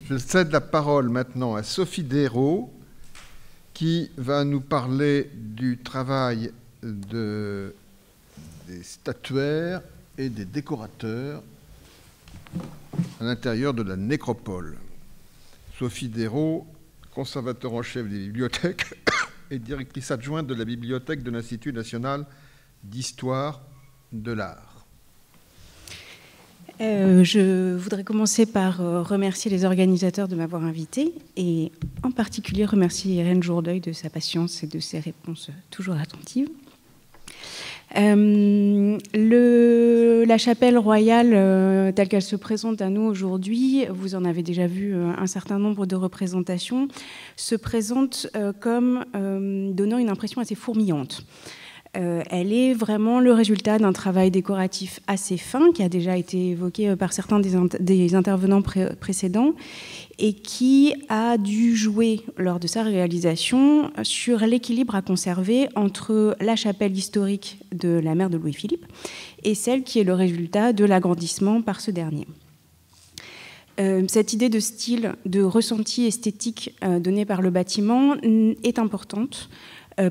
Je cède la parole maintenant à Sophie Desraux, qui va nous parler du travail des statuaires et des décorateurs à l'intérieur de la nécropole. Sophie Desraux, conservateur en chef des bibliothèques et directrice adjointe de la bibliothèque de l'Institut national d'histoire de l'art. Je voudrais commencer par remercier les organisateurs de m'avoir invitée et en particulier remercier Irène Jourdeuil de sa patience et de ses réponses toujours attentives. La chapelle royale telle qu'elle se présente à nous aujourd'hui, vous en avez déjà vu un certain nombre de représentations, se présente comme donnant une impression assez fourmillante. Elle est vraiment le résultat d'un travail décoratif assez fin qui a déjà été évoqué par certains des intervenants précédents et qui a dû jouer lors de sa réalisation sur l'équilibre à conserver entre la chapelle historique de la mère de Louis-Philippe et celle qui est le résultat de l'agrandissement par ce dernier. Cette idée de style, de ressenti esthétique donné par le bâtiment est importante.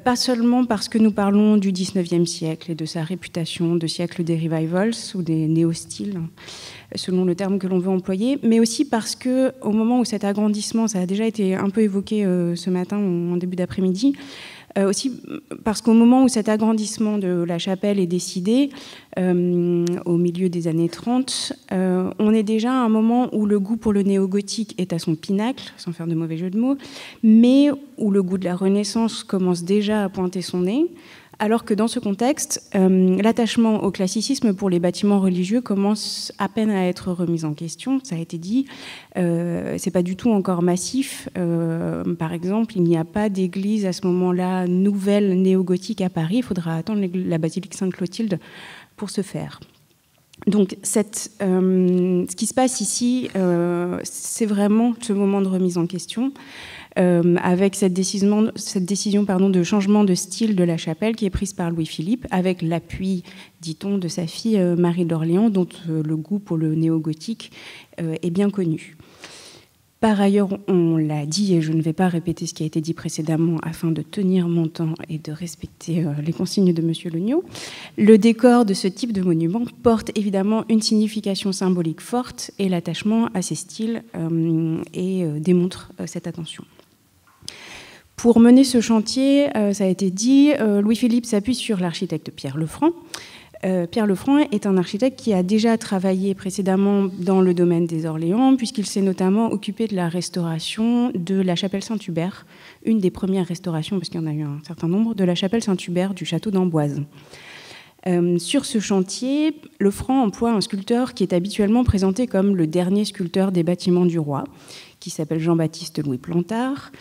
Pas seulement parce que nous parlons du XIXe siècle et de sa réputation de siècle des revivals ou des néo-styles, selon le terme que l'on veut employer, mais aussi parce qu'au moment où cet agrandissement, ça a déjà été un peu évoqué ce matin ou en début d'après-midi, aussi parce qu'au moment où cet agrandissement de la chapelle est décidé, au milieu des années 30, on est déjà à un moment où le goût pour le néo-gothique est à son pinacle, sans faire de mauvais jeu de mots, mais où le goût de la Renaissance commence déjà à pointer son nez, alors que dans ce contexte, l'attachement au classicisme pour les bâtiments religieux commence à peine à être remis en question. Ça a été dit, c'est pas du tout encore massif. Par exemple, il n'y a pas d'église à ce moment-là nouvelle néo-gothique à Paris. Il faudra attendre la basilique Sainte-Clotilde pour ce faire. Donc, ce qui se passe ici, c'est vraiment ce moment de remise en question. Avec cette décision de changement de style de la chapelle qui est prise par Louis-Philippe, avec l'appui, dit-on, de sa fille Marie d'Orléans, dont le goût pour le néo-gothique est bien connu. Par ailleurs, on l'a dit, et je ne vais pas répéter ce qui a été dit précédemment afin de tenir mon temps et de respecter les consignes de M. Legnaud, le décor de ce type de monument porte évidemment une signification symbolique forte et l'attachement à ces styles démontre cette attention. Pour mener ce chantier, ça a été dit, Louis-Philippe s'appuie sur l'architecte Pierre Lefranc. Pierre Lefranc est un architecte qui a déjà travaillé précédemment dans le domaine des Orléans, puisqu'il s'est notamment occupé de la restauration de la chapelle Saint-Hubert, une des premières restaurations, parce qu'il y en a eu un certain nombre, de la chapelle Saint-Hubert du château d'Amboise. Sur ce chantier, Lefranc emploie un sculpteur qui est habituellement présenté comme le dernier sculpteur des bâtiments du roi, qui s'appelle Jean-Baptiste Louis Plantard,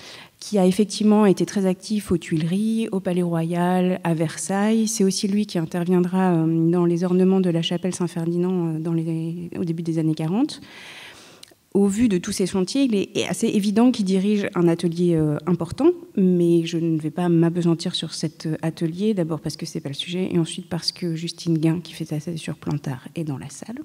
qui a effectivement été très actif aux Tuileries, au Palais Royal, à Versailles. C'est aussi lui qui interviendra dans les ornements de la chapelle Saint-Ferdinand au début des années 40. Au vu de tous ces chantiers, il est assez évident qu'il dirige un atelier important, mais je ne vais pas m'apesantir sur cet atelier, d'abord parce que ce n'est pas le sujet, et ensuite parce que Justine Guin, qui fait sa thèse sur Plantard, est dans la salle.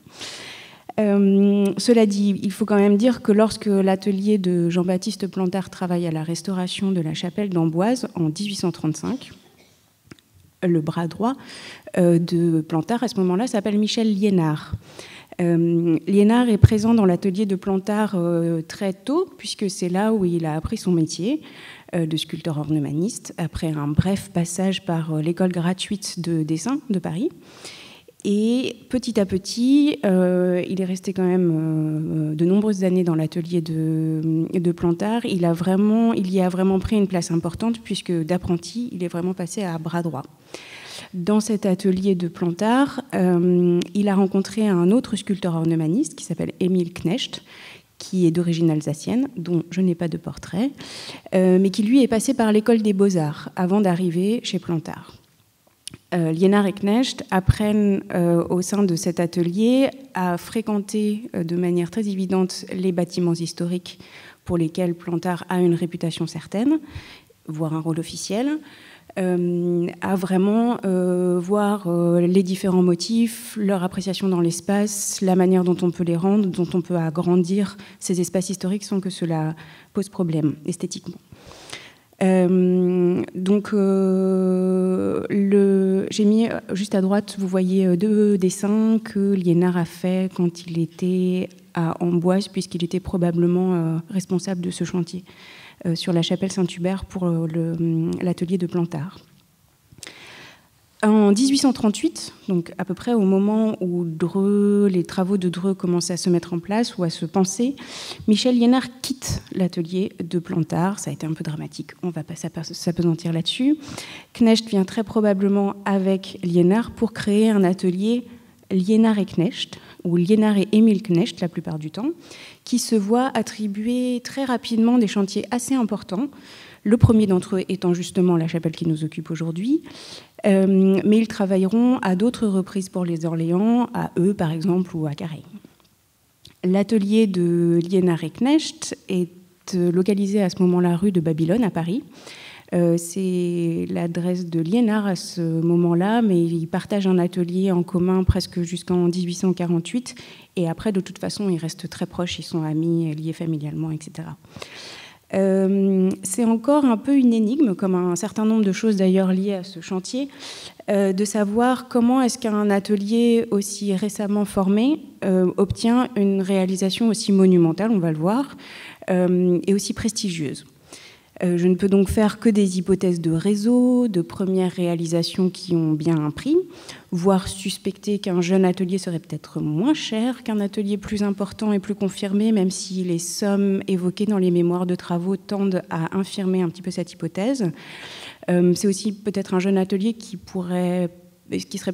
Cela dit, il faut quand même dire que lorsque l'atelier de Jean-Baptiste Plantard travaille à la restauration de la chapelle d'Amboise en 1835, le bras droit de Plantard à ce moment-là s'appelle Michel Liénard. Liénard est présent dans l'atelier de Plantard très tôt, puisque c'est là où il a appris son métier de sculpteur ornemaniste, après un bref passage par l'école gratuite de dessin de Paris. Et petit à petit, il est resté quand même de nombreuses années dans l'atelier de Plantard. Il y a vraiment pris une place importante, puisque d'apprenti, il est vraiment passé à bras droit. Dans cet atelier de Plantard, il a rencontré un autre sculpteur ornemaniste qui s'appelle Émile Knecht, qui est d'origine alsacienne, dont je n'ai pas de portrait, mais qui lui est passé par l'école des Beaux-Arts avant d'arriver chez Plantard. Liénard et Knecht apprennent au sein de cet atelier à fréquenter de manière très évidente les bâtiments historiques pour lesquels Plantard a une réputation certaine, voire un rôle officiel. à vraiment voir les différents motifs, leur appréciation dans l'espace, la manière dont on peut les rendre, dont on peut agrandir ces espaces historiques sans que cela pose problème esthétiquement. Donc, j'ai mis juste à droite, vous voyez 2 dessins que Liénard a fait quand il était à Amboise, puisqu'il était probablement responsable de ce chantier sur la chapelle Saint-Hubert pour l'atelier de Plantard. En 1838, donc à peu près au moment où les travaux de Dreux commencent à se mettre en place ou à se penser, Michel Liénard quitte l'atelier de Plantard. Ça a été un peu dramatique, on ne va pas s'apesantir là-dessus. Knecht vient très probablement avec Liénard pour créer un atelier Liénard et Knecht, ou Liénard et Émile Knecht la plupart du temps, qui se voit attribuer très rapidement des chantiers assez importants. Le premier d'entre eux étant justement la chapelle qui nous occupe aujourd'hui. Mais ils travailleront à d'autres reprises pour les Orléans, à Eux par exemple, ou à Carhaix. L'atelier de Liénard et Knecht est localisé à ce moment-là rue de Babylone à Paris. C'est l'adresse de Liénard à ce moment-là, mais ils partagent un atelier en commun presque jusqu'en 1848. Et après, de toute façon, ils restent très proches, ils sont amis, liés familialement, etc. C'est encore un peu une énigme, comme un certain nombre de choses d'ailleurs liées à ce chantier, de savoir comment est-ce qu'un atelier aussi récemment formé obtient une réalisation aussi monumentale, on va le voir, et aussi prestigieuse. Je ne peux donc faire que des hypothèses de réseau, de premières réalisations qui ont bien un prix, voire suspecter qu'un jeune atelier serait peut-être moins cher qu'un atelier plus important et plus confirmé, même si les sommes évoquées dans les mémoires de travaux tendent à infirmer un petit peu cette hypothèse. C'est aussi peut-être un jeune atelier qui serait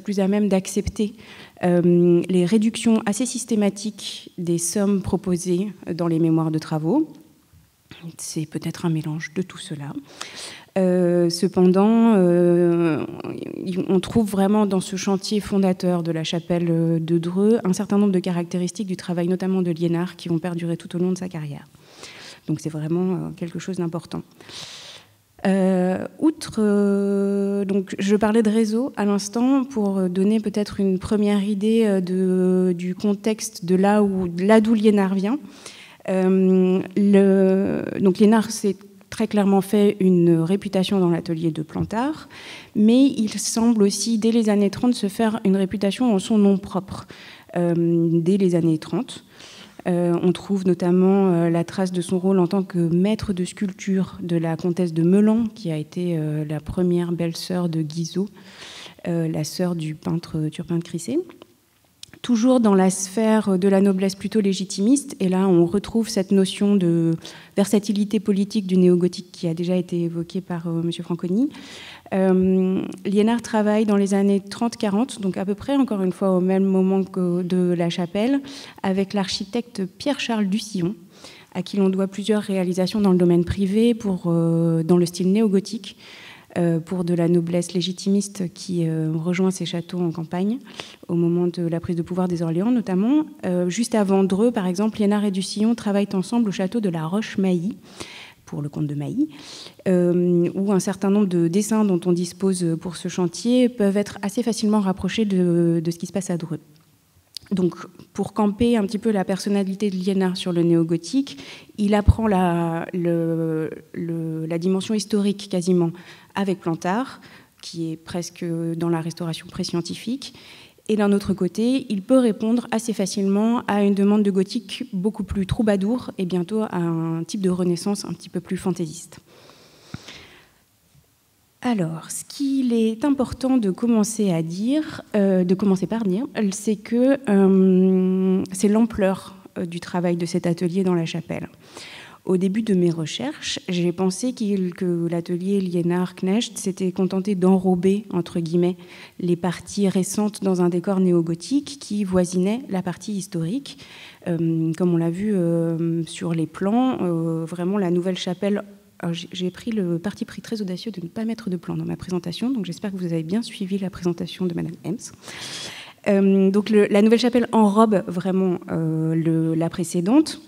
plus à même d'accepter les réductions assez systématiques des sommes proposées dans les mémoires de travaux. C'est peut-être un mélange de tout cela. Cependant, on trouve vraiment dans ce chantier fondateur de la chapelle de Dreux un certain nombre de caractéristiques du travail, notamment de Liénard, qui vont perdurer tout au long de sa carrière. Donc c'est vraiment quelque chose d'important. Donc je parlais de réseau à l'instant pour donner peut-être une première idée du contexte de là d'où Liénard vient. Donc Liénard s'est très clairement fait une réputation dans l'atelier de Plantard, mais il semble aussi, dès les années 30, se faire une réputation en son nom propre. Dès les années 30, on trouve notamment la trace de son rôle en tant que maître de sculpture de la comtesse de Meulan, qui a été la première belle-sœur de Guizot, la sœur du peintre Turpin de Crissey. Toujours dans la sphère de la noblesse plutôt légitimiste, et là on retrouve cette notion de versatilité politique du néo-gothique qui a déjà été évoquée par M. Franconi. Liénard travaille dans les années 30-40, donc à peu près encore une fois au même moment que de la chapelle, avec l'architecte Pierre-Charles Ducillon, à qui l'on doit plusieurs réalisations dans le domaine privé dans le style néo-gothique, pour de la noblesse légitimiste qui rejoint ses châteaux en campagne au moment de la prise de pouvoir des Orléans notamment. Juste avant Dreux, par exemple, Liénard et Ducillon travaillent ensemble au château de la Roche-Mailly, pour le comte de Mailly, où un certain nombre de dessins dont on dispose pour ce chantier peuvent être assez facilement rapprochés de ce qui se passe à Dreux. Donc, pour camper un petit peu la personnalité de Liénard sur le néo-gothique, il apprend la dimension historique quasiment avec Plantard, qui est presque dans la restauration pré-scientifique. Et d'un autre côté, il peut répondre assez facilement à une demande de gothique beaucoup plus troubadour et bientôt à un type de renaissance un petit peu plus fantaisiste. Alors, ce qu'il est important de commencer par dire, c'est que c'est l'ampleur du travail de cet atelier dans la chapelle. Au début de mes recherches, j'ai pensé que l'atelier Liénard-Knecht s'était contenté d'enrober, entre guillemets, les parties récentes dans un décor néo-gothique qui voisinait la partie historique. Comme on l'a vu sur les plans, vraiment la nouvelle chapelle. Alors, j'ai pris le parti pris très audacieux de ne pas mettre de plan dans ma présentation, donc j'espère que vous avez bien suivi la présentation de Madame Hems. Donc la nouvelle chapelle enrobe vraiment la précédente.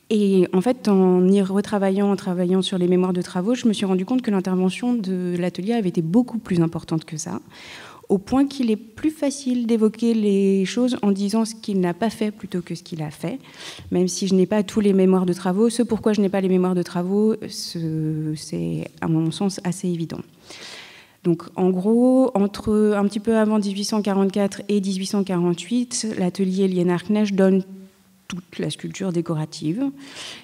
Et en fait, en y retravaillant, en travaillant sur les mémoires de travaux, je me suis rendu compte que l'intervention de l'atelier avait été beaucoup plus importante que ça, au point qu'il est plus facile d'évoquer les choses en disant ce qu'il n'a pas fait plutôt que ce qu'il a fait, même si je n'ai pas tous les mémoires de travaux. Ce pourquoi je n'ai pas les mémoires de travaux, c'est à mon sens assez évident. Donc en gros, entre un petit peu avant 1844 et 1848, l'atelier Liénard-Knecht donne toute la sculpture décorative.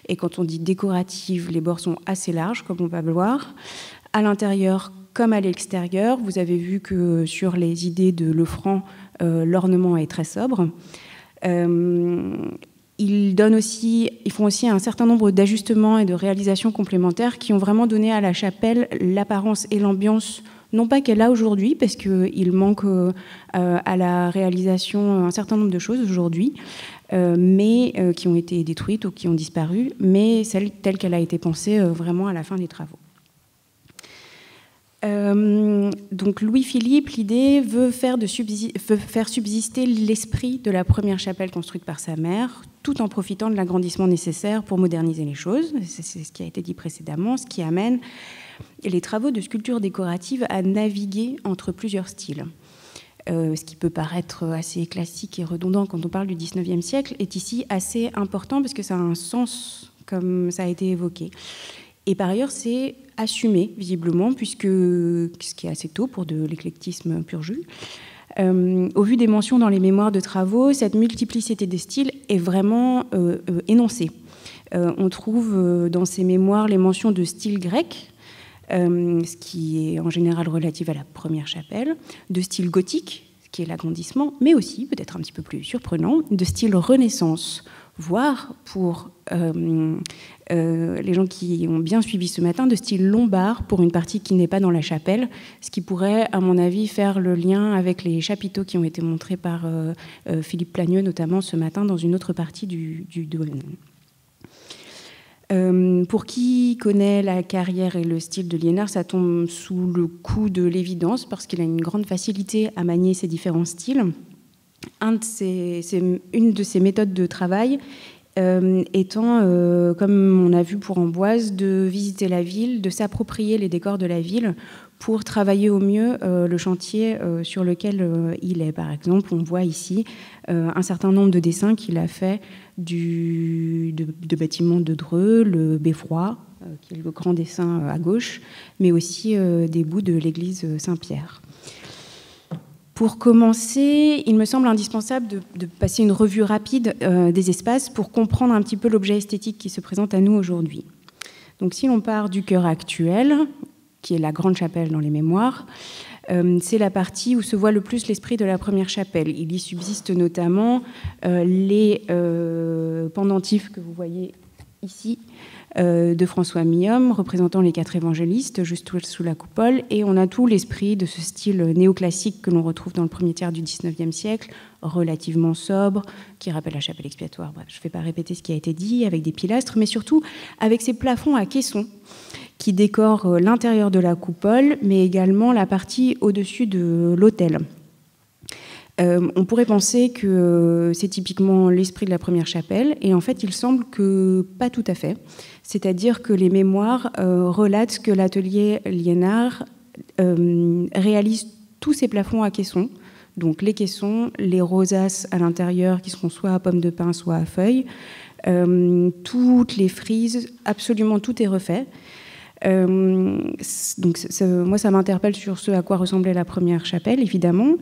Et quand on dit décorative, les bords sont assez larges, comme on va le voir. À l'intérieur comme à l'extérieur, vous avez vu que sur les idées de Lefranc, l'ornement est très sobre. Ils font aussi un certain nombre d'ajustements et de réalisations complémentaires qui ont vraiment donné à la chapelle l'apparence et l'ambiance, non pas qu'elle a aujourd'hui, parce qu'il manque à la réalisation un certain nombre de choses aujourd'hui, mais qui ont été détruites ou qui ont disparu, mais celle telle qu'elle a été pensée vraiment à la fin des travaux. Donc Louis-Philippe, l'idée veut faire subsister l'esprit de la première chapelle construite par sa mère, tout en profitant de l'agrandissement nécessaire pour moderniser les choses. C'est ce qui a été dit précédemment, ce qui amène les travaux de sculpture décorative à naviguer entre plusieurs styles. Ce qui peut paraître assez classique et redondant quand on parle du XIXe siècle, est ici assez important parce que ça a un sens, comme ça a été évoqué. Et par ailleurs, c'est assumé, visiblement, puisque, ce qui est assez tôt pour de l'éclectisme pur jus, au vu des mentions dans les mémoires de travaux, cette multiplicité des styles est vraiment énoncée. On trouve dans ces mémoires les mentions de style grec, ce qui est en général relatif à la première chapelle, de style gothique, ce qui est l'agrandissement, mais aussi, peut-être un petit peu plus surprenant, de style Renaissance, voire pour les gens qui ont bien suivi ce matin, de style lombard pour une partie qui n'est pas dans la chapelle, ce qui pourrait, à mon avis, faire le lien avec les chapiteaux qui ont été montrés par Philippe Plagneux, notamment ce matin, dans une autre partie du domaine. Pour qui connaît la carrière et le style de Liénard, ça tombe sous le coup de l'évidence, parce qu'il a une grande facilité à manier ces différents styles. Une de ses méthodes de travail étant, comme on a vu pour Amboise, de visiter la ville, de s'approprier les décors de la ville pour travailler au mieux le chantier sur lequel il est. Par exemple, on voit ici un certain nombre de dessins qu'il a fait de bâtiments de Dreux, le Beffroi, qui est le grand dessin à gauche, mais aussi des bouts de l'église Saint-Pierre. Pour commencer, il me semble indispensable de passer une revue rapide des espaces pour comprendre un petit peu l'objet esthétique qui se présente à nous aujourd'hui. Donc, si l'on part du cœur actuel, qui est la grande chapelle dans les mémoires, c'est la partie où se voit le plus l'esprit de la première chapelle. Il y subsiste notamment les pendentifs que vous voyez ici, de François Milhomme, représentant les 4 évangélistes, juste sous la coupole, et on a tout l'esprit de ce style néoclassique que l'on retrouve dans le premier tiers du XIXe siècle, relativement sobre, qui rappelle la chapelle expiatoire. Bref, je ne vais pas répéter ce qui a été dit, avec des pilastres, mais surtout avec ces plafonds à caissons qui décorent l'intérieur de la coupole, mais également la partie au-dessus de l'autel. On pourrait penser que c'est typiquement l'esprit de la première chapelle, et en fait, il semble que pas tout à fait. C'est-à-dire que les mémoires relatent que l'atelier Liénard réalise tous ces plafonds à caissons, donc les caissons, les rosaces à l'intérieur qui seront soit à pommes de pin, soit à feuilles, toutes les frises, absolument tout est refait. Donc moi, ça m'interpelle sur ce à quoi ressemblait la première chapelle, évidemment,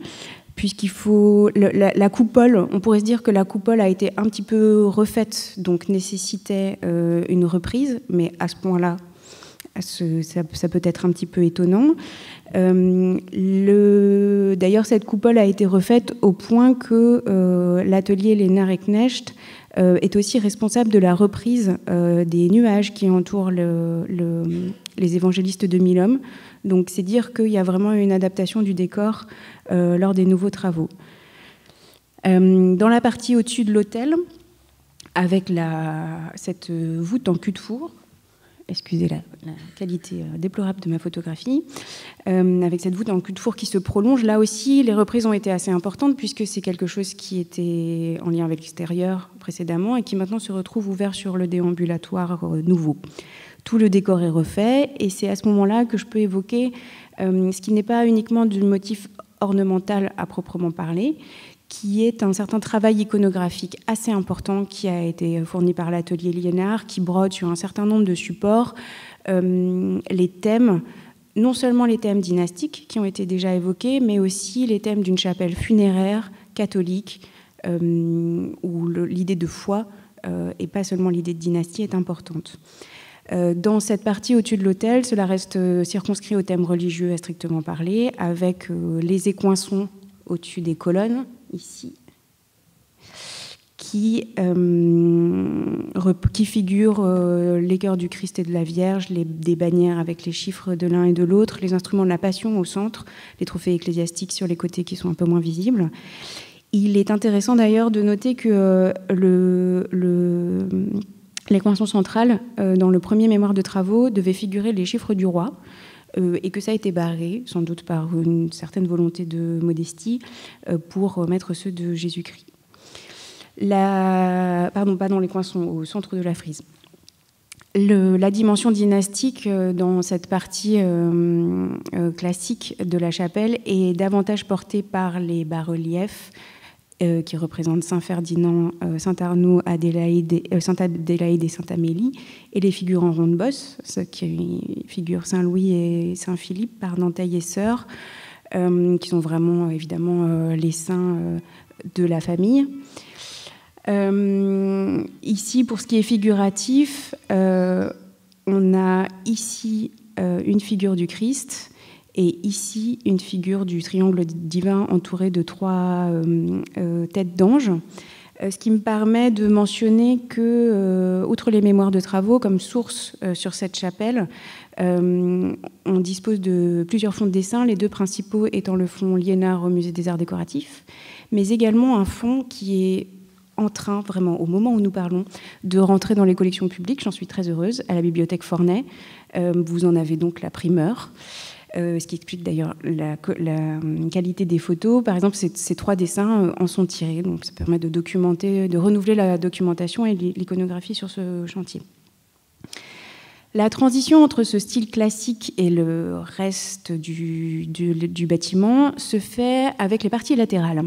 puisqu'il faut... La coupole, on pourrait se dire que la coupole a été un petit peu refaite, donc nécessitait une reprise, mais à ce point-là, ça peut être un petit peu étonnant. D'ailleurs, cette coupole a été refaite au point que l'atelier Liénard-Knecht est aussi responsable de la reprise des nuages qui entourent les évangélistes de Milhomme. Donc c'est dire qu'il y a vraiment une adaptation du décor lors des nouveaux travaux. Dans la partie au-dessus de l'autel, avec cette voûte en cul-de-four, excusez la qualité déplorable de ma photographie, avec cette voûte en cul de four qui se prolonge. Là aussi, les reprises ont été assez importantes puisque c'est quelque chose qui était en lien avec l'extérieur précédemment et qui maintenant se retrouve ouvert sur le déambulatoire nouveau. Tout le décor est refait et c'est à ce moment-là que je peux évoquer ce qui n'est pas uniquement du motif ornemental à proprement parler, qui est un certain travail iconographique assez important qui a été fourni par l'atelier Liénard, qui brode sur un certain nombre de supports les thèmes, non seulement les thèmes dynastiques qui ont été déjà évoqués, mais aussi les thèmes d'une chapelle funéraire catholique, où l'idée de foi, et pas seulement l'idée de dynastie, est importante. Dans cette partie au-dessus de l'autel, cela reste circonscrit au thème religieux à strictement parler, avec les écoinçons au-dessus des colonnes, ici, qui figurent les cœurs du Christ et de la Vierge, des bannières avec les chiffres de l'un et de l'autre, les instruments de la Passion au centre, les trophées ecclésiastiques sur les côtés qui sont un peu moins visibles. Il est intéressant d'ailleurs de noter que l'équation centrale, dans le premier mémoire de travaux, devait figurer les chiffres du roi, et que ça a été barré, sans doute par une certaine volonté de modestie, pour mettre ceux de Jésus-Christ. Pardon, pas dans l'équation, au centre de la frise. La dimension dynastique dans cette partie classique de la chapelle est davantage portée par les bas-reliefs qui représentent Saint Ferdinand, Saint Arnaud, Sainte Adélaïde et Sainte Amélie, et les figures en ronde-bosse, ce qui figurent Saint Louis et Saint Philippe par Nanteil et Sœur, qui sont vraiment évidemment les saints de la famille. Ici, pour ce qui est figuratif, on a ici une figure du Christ, et ici, une figure du triangle divin entouré de 3 têtes d'anges, ce qui me permet de mentionner que, outre les mémoires de travaux, comme source sur cette chapelle, on dispose de plusieurs fonds de dessin, les 2 principaux étant le fonds Liénard au Musée des Arts Décoratifs, mais également un fonds qui est en train, vraiment, au moment où nous parlons, de rentrer dans les collections publiques. J'en suis très heureuse, à la bibliothèque Forney. Vous en avez donc la primeur. Ce qui explique d'ailleurs la qualité des photos. Par exemple, ces 3 dessins en sont tirés, donc ça permet de documenter, de renouveler la documentation et l'iconographie sur ce chantier. La transition entre ce style classique et le reste du bâtiment se fait avec les parties latérales,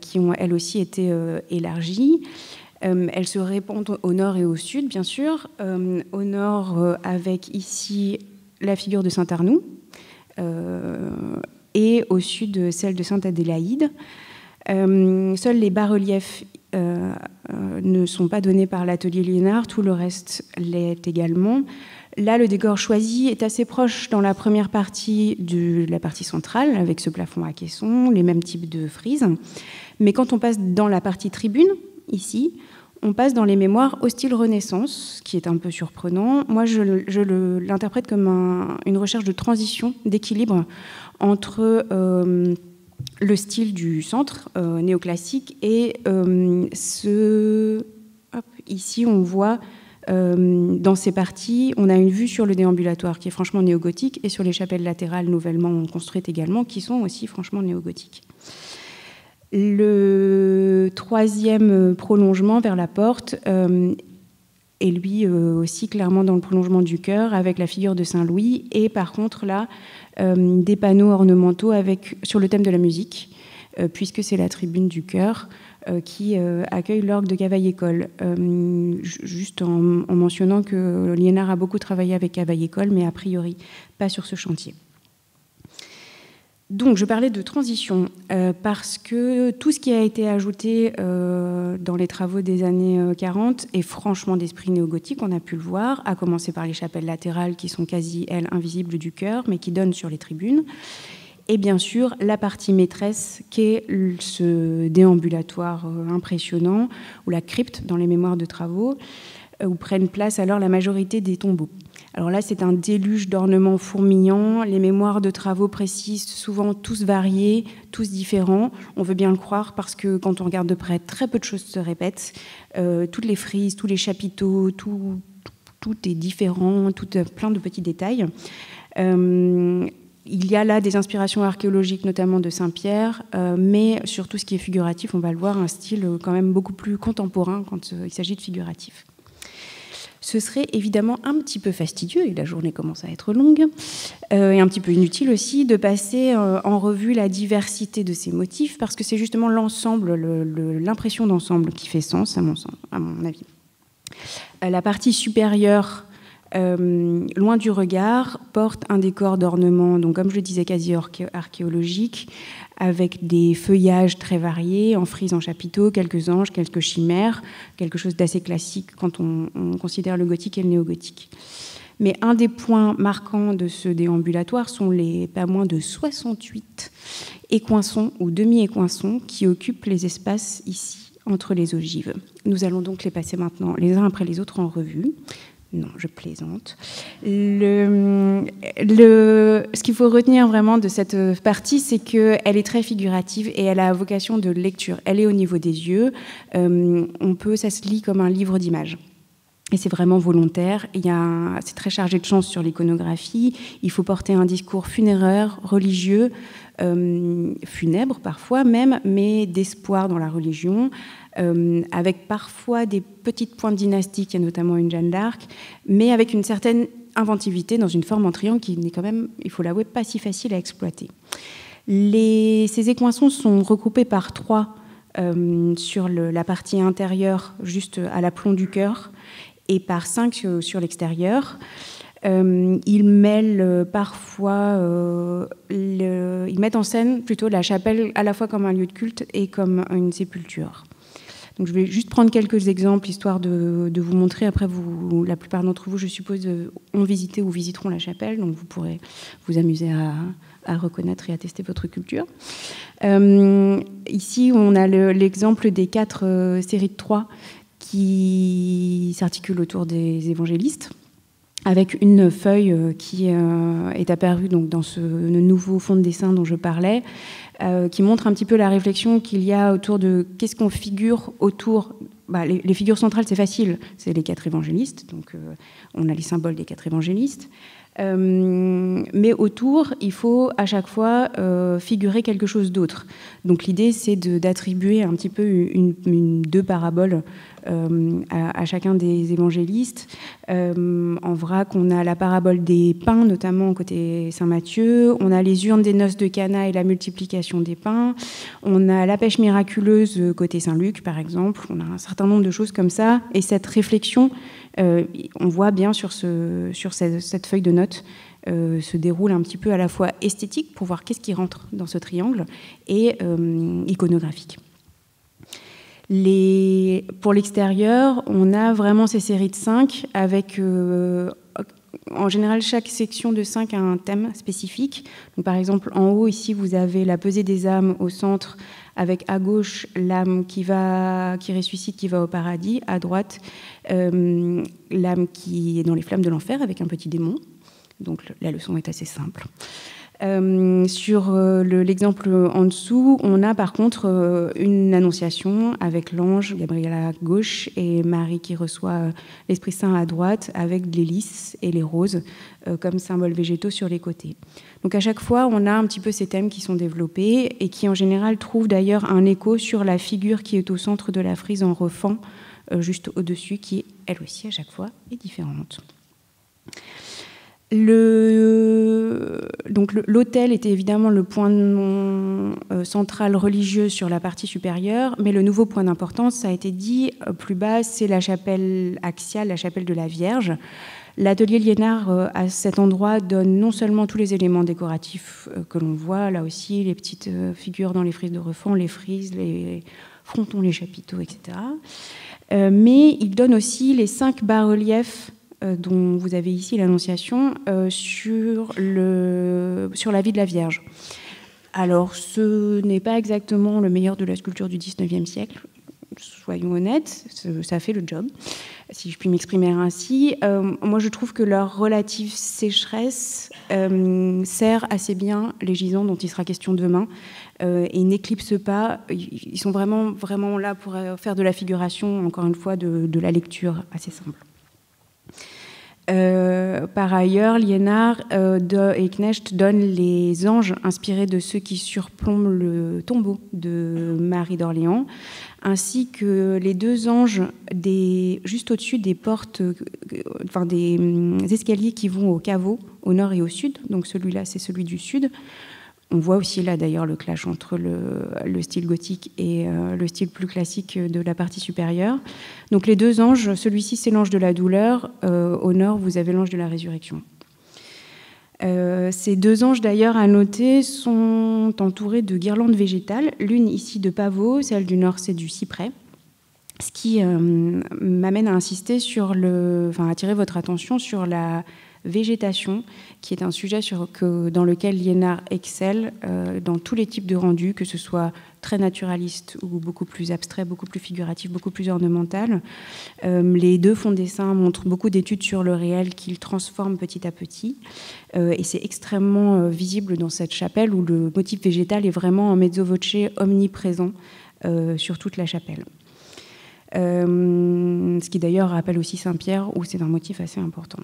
qui ont elles aussi été élargies. Elles se répandent au nord et au sud, bien sûr. Au nord, avec ici la figure de Saint Arnoux, et au sud celle de Sainte Adélaïde. Seuls les bas-reliefs ne sont pas donnés par l'atelier Liénard, tout le reste l'est également. Là, le décor choisi est assez proche dans la première partie de la partie centrale, avec ce plafond à caisson, les mêmes types de frises. Mais quand on passe dans la partie tribune, ici, on passe dans les mémoires au style Renaissance, ce qui est un peu surprenant. Moi, je l'interprète comme une recherche de transition, d'équilibre entre le style du centre néoclassique et ici, on voit dans ces parties, on a une vue sur le déambulatoire qui est franchement néogothique et sur les chapelles latérales nouvellement construites également, qui sont aussi franchement néogothiques. Le 3e prolongement vers la porte est lui aussi clairement dans le prolongement du chœur avec la figure de Saint Louis et par contre là des panneaux ornementaux sur le thème de la musique puisque c'est la tribune du chœur qui accueille l'orgue de Cavaillé-Coll. Juste en mentionnant que Liénard a beaucoup travaillé avec Cavaillé-Coll mais a priori pas sur ce chantier. Donc, je parlais de transition parce que tout ce qui a été ajouté dans les travaux des années 40 est franchement d'esprit néogothique, on a pu le voir, à commencer par les chapelles latérales qui sont quasi, elles, invisibles du chœur, mais qui donnent sur les tribunes. Et bien sûr, la partie maîtresse qu'est ce déambulatoire impressionnant, ou la crypte dans les mémoires de travaux, où prennent place alors la majorité des tombeaux. Alors là, c'est un déluge d'ornements fourmillants. Les mémoires de travaux précisent souvent tous variés, tous différents. On veut bien le croire parce que quand on regarde de près, très peu de choses se répètent. Toutes les frises, tous les chapiteaux, tout est différent, plein de petits détails. Il y a là des inspirations archéologiques, notamment de Saint-Pierre, mais sur tout ce qui est figuratif, on va le voir, un style quand même beaucoup plus contemporain quand il s'agit de figuratif. Ce serait évidemment un petit peu fastidieux, et la journée commence à être longue, et un petit peu inutile aussi, de passer en revue la diversité de ces motifs, parce que c'est justement l'ensemble, l'impression d'ensemble qui fait sens, à mon avis. La partie supérieure, loin du regard, porte un décor d'ornement, donc comme je le disais, quasi archéologique, avec des feuillages très variés, en frise, en chapiteaux, quelques anges, quelques chimères, quelque chose d'assez classique quand on considère le gothique et le néogothique. Mais un des points marquants de ce déambulatoire sont les pas moins de 68 écoinçons ou demi-écoinçons qui occupent les espaces ici, entre les ogives. Nous allons donc les passer maintenant les uns après les autres en revue. Non, je plaisante. Ce qu'il faut retenir vraiment de cette partie, c'est qu'elle est très figurative et elle a vocation de lecture. Elle est au niveau des yeux. Ça se lit comme un livre d'images. Et c'est vraiment volontaire. C'est très chargé de chance sur l'iconographie. Il faut porter un discours funéraire, religieux, funèbre parfois même, mais d'espoir dans la religion, avec parfois des petites pointes dynastiques, il y a notamment une Jeanne d'Arc, mais avec une certaine inventivité dans une forme en triangle qui n'est quand même, il faut l'avouer, pas si facile à exploiter. Ces écoinçons sont regroupés par 3 sur la partie intérieure, juste à l'aplomb du cœur, et par 5 sur l'extérieur. Ils mêlent parfois, ils mettent en scène plutôt la chapelle à la fois comme un lieu de culte et comme une sépulture. Donc je vais juste prendre quelques exemples histoire de vous montrer. Après, la plupart d'entre vous, je suppose, ont visité ou visiteront la chapelle, donc vous pourrez vous amuser à reconnaître et à tester votre culture. Ici, on a l'exemple des 4 séries de 3 qui s'articulent autour des évangélistes, avec une feuille qui est apparue donc, dans ce nouveau fond de dessin dont je parlais, qui montre un petit peu la réflexion qu'il y a autour de qu'est-ce qu'on figure autour. Les figures centrales, c'est facile, c'est les 4 évangélistes, donc on a les symboles des 4 évangélistes. Mais autour, il faut à chaque fois figurer quelque chose d'autre. Donc l'idée, c'est d'attribuer un petit peu 2 paraboles à chacun des évangélistes. En vrac, on a la parabole des pains, notamment côté Saint-Matthieu. On a les urnes des noces de Cana et la multiplication des pains. On a la pêche miraculeuse côté Saint-Luc, par exemple. On a un certain nombre de choses comme ça. Et cette réflexion, on voit bien sur cette feuille de notes, se déroule un petit peu à la fois esthétique, pour voir qu'est-ce qui rentre dans ce triangle, et iconographique. Pour l'extérieur, on a vraiment ces séries de 5 avec, en général, chaque section de 5 a un thème spécifique. Donc, par exemple, en haut, ici, vous avez la pesée des âmes au centre, avec à gauche l'âme qui ressuscite, qui va au paradis, à droite l'âme qui est dans les flammes de l'enfer avec un petit démon. Donc la leçon est assez simple. Sur l'exemple en dessous, on a par contre une annonciation avec l'ange Gabriel à gauche et Marie qui reçoit l'Esprit Saint à droite, avec les lys et les roses comme symboles végétaux sur les côtés. Donc à chaque fois, on a un petit peu ces thèmes qui sont développés et qui en général trouvent d'ailleurs un écho sur la figure qui est au centre de la frise en refend, juste au-dessus, qui elle aussi à chaque fois est différente. Donc l'autel était évidemment le point central religieux sur la partie supérieure, mais le nouveau point d'importance, ça a été dit plus bas, c'est la chapelle axiale, la chapelle de la Vierge. L'atelier Liénard, à cet endroit, donne non seulement tous les éléments décoratifs que l'on voit, là aussi, les petites figures dans les frises de refend, les frises, les frontons, les chapiteaux, etc. Mais il donne aussi les 5 bas-reliefs dont vous avez ici l'annonciation sur la vie de la Vierge. Alors, ce n'est pas exactement le meilleur de la sculpture du XIXe siècle, soyons honnêtes, ça fait le job, si je puis m'exprimer ainsi. Moi, je trouve que leur relative sécheresse sert assez bien les gisants dont il sera question demain et n'éclipse pas. Ils sont vraiment, vraiment là pour faire de la figuration, encore une fois, de la lecture assez simple. Par ailleurs, Liénard et Knecht donnent les anges inspirés de ceux qui surplombent le tombeau de Marie d'Orléans, ainsi que les deux anges juste au-dessus des portes, enfin des escaliers qui vont au caveau, au nord et au sud. Donc celui-là, c'est celui du sud. On voit aussi là d'ailleurs le clash entre le style gothique et le style plus classique de la partie supérieure. Donc les deux anges, celui-ci c'est l'ange de la douleur, au nord vous avez l'ange de la résurrection. Ces deux anges d'ailleurs à noter sont entourés de guirlandes végétales, l'une ici de pavots, celle du nord c'est du cyprès, ce qui m'amène à insister sur attirer votre attention sur la végétation, qui est un sujet dans lequel Liénard excelle dans tous les types de rendus, que ce soit très naturaliste ou beaucoup plus abstrait, beaucoup plus figuratif, beaucoup plus ornemental. Les deux fonds de dessin montrent beaucoup d'études sur le réel qu'ils transforment petit à petit. Et c'est extrêmement visible dans cette chapelle où le motif végétal est vraiment en mezzo voce omniprésent sur toute la chapelle. Ce qui d'ailleurs rappelle aussi Saint-Pierre, où c'est un motif assez important.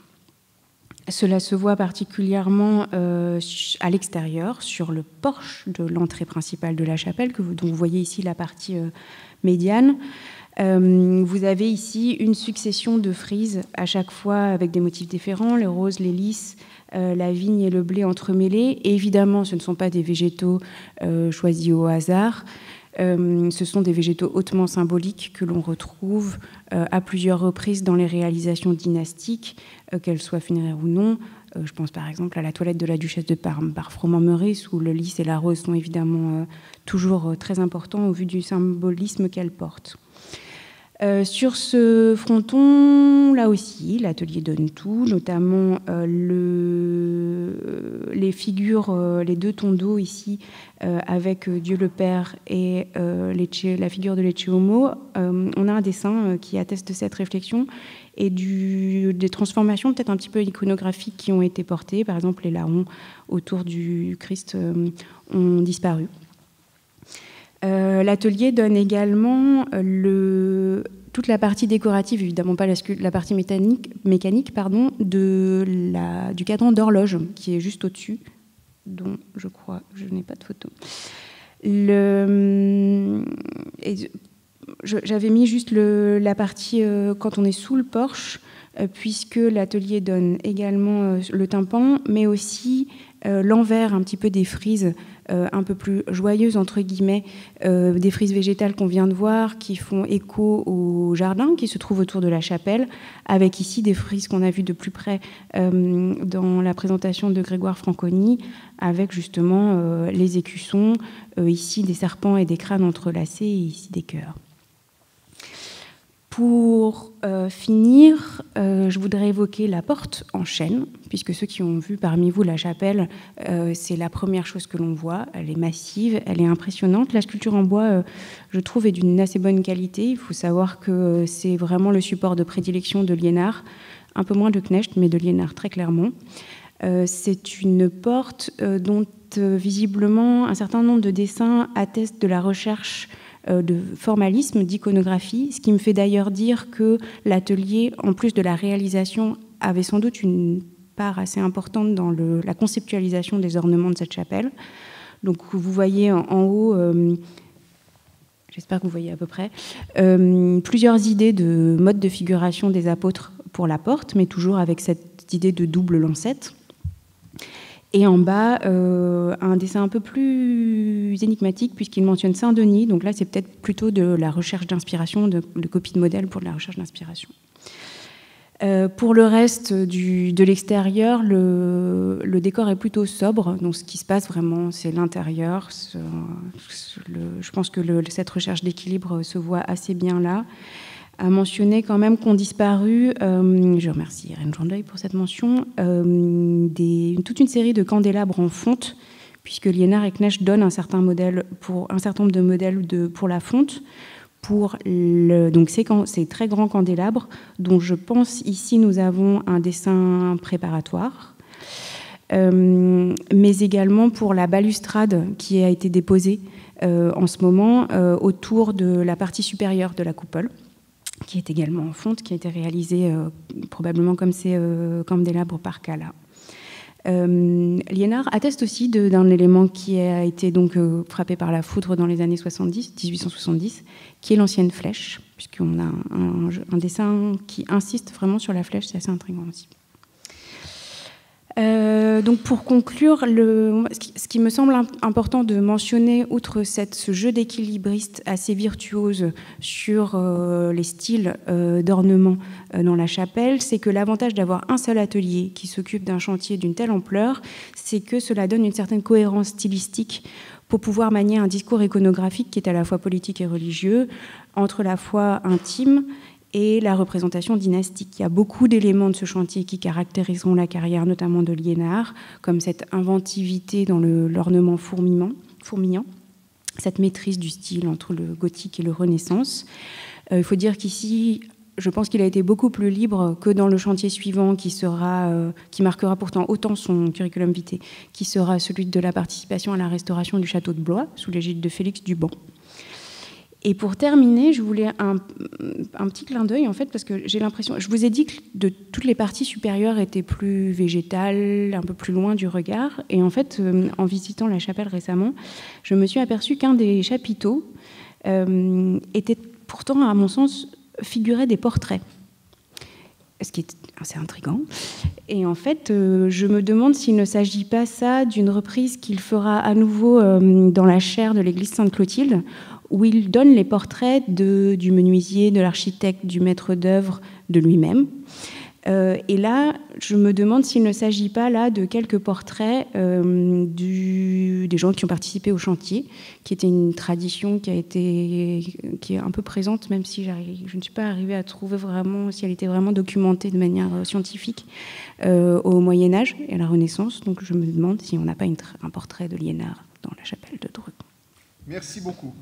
Cela se voit particulièrement à l'extérieur, sur le porche de l'entrée principale de la chapelle, dont vous voyez ici la partie médiane. Vous avez ici une succession de frises, à chaque fois avec des motifs différents, les roses, les lys, la vigne et le blé entremêlés. Et évidemment, ce ne sont pas des végétaux choisis au hasard. Ce sont des végétaux hautement symboliques que l'on retrouve à plusieurs reprises dans les réalisations dynastiques, qu'elles soient funéraires ou non. Je pense par exemple à la toilette de la duchesse de Parme par Froment-Meurice, où le lys et la rose sont évidemment toujours très importants au vu du symbolisme qu'elles portent. Sur ce fronton, là aussi, l'atelier donne tout, notamment les figures, les deux tonneaux ici, avec Dieu le Père et la figure de Lecce Homo. On a un dessin qui atteste cette réflexion et des transformations peut-être un petit peu iconographiques qui ont été portées. Par exemple, les larrons autour du Christ ont disparu. L'atelier donne également toute la partie décorative, évidemment pas la partie mécanique du cadran d'horloge qui est juste au-dessus, dont je crois que je n'ai pas de photo. J'avais mis juste la partie quand on est sous le porche, puisque l'atelier donne également le tympan, mais aussi l'envers un petit peu des frises un peu plus joyeuses, entre guillemets, des frises végétales qu'on vient de voir, qui font écho au jardin qui se trouve autour de la chapelle, avec ici des frises qu'on a vues de plus près dans la présentation de Grégoire Franconi, avec justement les écussons, ici des serpents et des crânes entrelacés, et ici des cœurs. Pour finir, je voudrais évoquer la porte en chêne, puisque ceux qui ont vu parmi vous la chapelle, c'est la première chose que l'on voit. Elle est massive, elle est impressionnante. La sculpture en bois, je trouve, est d'une assez bonne qualité. Il faut savoir que c'est vraiment le support de prédilection de Liénard, un peu moins de Knecht, mais de Liénard très clairement. C'est une porte dont visiblement un certain nombre de dessins attestent de la recherche de formalisme, d'iconographie, ce qui me fait d'ailleurs dire que l'atelier, en plus de la réalisation, avait sans doute une part assez importante dans la conceptualisation des ornements de cette chapelle. Donc vous voyez en haut, j'espère que vous voyez à peu près, plusieurs idées de mode de figuration des apôtres pour la porte, mais toujours avec cette idée de double lancette. Et en bas, un dessin un peu plus énigmatique, puisqu'il mentionne Saint-Denis. Donc là, c'est peut-être plutôt de la recherche d'inspiration, de copie de modèle pour de la recherche d'inspiration. Pour le reste de l'extérieur, le décor est plutôt sobre. Donc ce qui se passe vraiment, c'est l'intérieur. Je pense que cette recherche d'équilibre se voit assez bien là. À mentionner quand même qu'ont disparu, je remercie Irène Jandeuil pour cette mention, toute une série de candélabres en fonte, puisque Liénard et Knecht donnent un certain nombre de modèles pour la fonte, donc ces très grands candélabres, dont je pense ici nous avons un dessin préparatoire, mais également pour la balustrade qui a été déposée en ce moment autour de la partie supérieure de la coupole, qui est également en fonte, qui a été réalisé probablement comme ces candélabres par Cala. Liénard atteste aussi d'un élément qui a été donc frappé par la foudre dans les années 1870, qui est l'ancienne flèche, puisqu'on a un dessin qui insiste vraiment sur la flèche, c'est assez intriguant aussi. Donc pour conclure, ce qui me semble important de mentionner, outre ce jeu d'équilibriste assez virtuose sur les styles d'ornement dans la chapelle, c'est que l'avantage d'avoir un seul atelier qui s'occupe d'un chantier d'une telle ampleur, c'est que cela donne une certaine cohérence stylistique pour pouvoir manier un discours iconographique qui est à la fois politique et religieux, entre la foi intime et la représentation dynastique. Il y a beaucoup d'éléments de ce chantier qui caractériseront la carrière notamment de Liénard, comme cette inventivité dans l'ornement fourmillant, cette maîtrise du style entre le gothique et le Renaissance. Il faut dire qu'ici, je pense qu'il a été beaucoup plus libre que dans le chantier suivant, qui marquera pourtant autant son curriculum vitae, qui sera celui de la participation à la restauration du château de Blois, sous l'égide de Félix Duban. Et pour terminer, je voulais un petit clin d'œil, en fait, parce que j'ai l'impression... Je vous ai dit que toutes les parties supérieures étaient plus végétales, un peu plus loin du regard. Et en fait, en visitant la chapelle récemment, je me suis aperçue qu'un des chapiteaux était pourtant, à mon sens, figurait des portraits. Ce qui est assez intriguant. Et en fait, je me demande s'il ne s'agit pas ça d'une reprise qu'il fera à nouveau dans la chaire de l'église Sainte-Clotilde, où il donne les portraits du menuisier, de l'architecte, du maître d'œuvre, de lui-même. Et là, je me demande s'il ne s'agit pas là de quelques portraits des gens qui ont participé au chantier, qui était une tradition qui est un peu présente, même si je ne suis pas arrivée à trouver vraiment si elle était vraiment documentée de manière scientifique au Moyen-Âge et à la Renaissance. Donc je me demande si on n'a pas un portrait de Liénard dans la chapelle de Dreux. Merci beaucoup.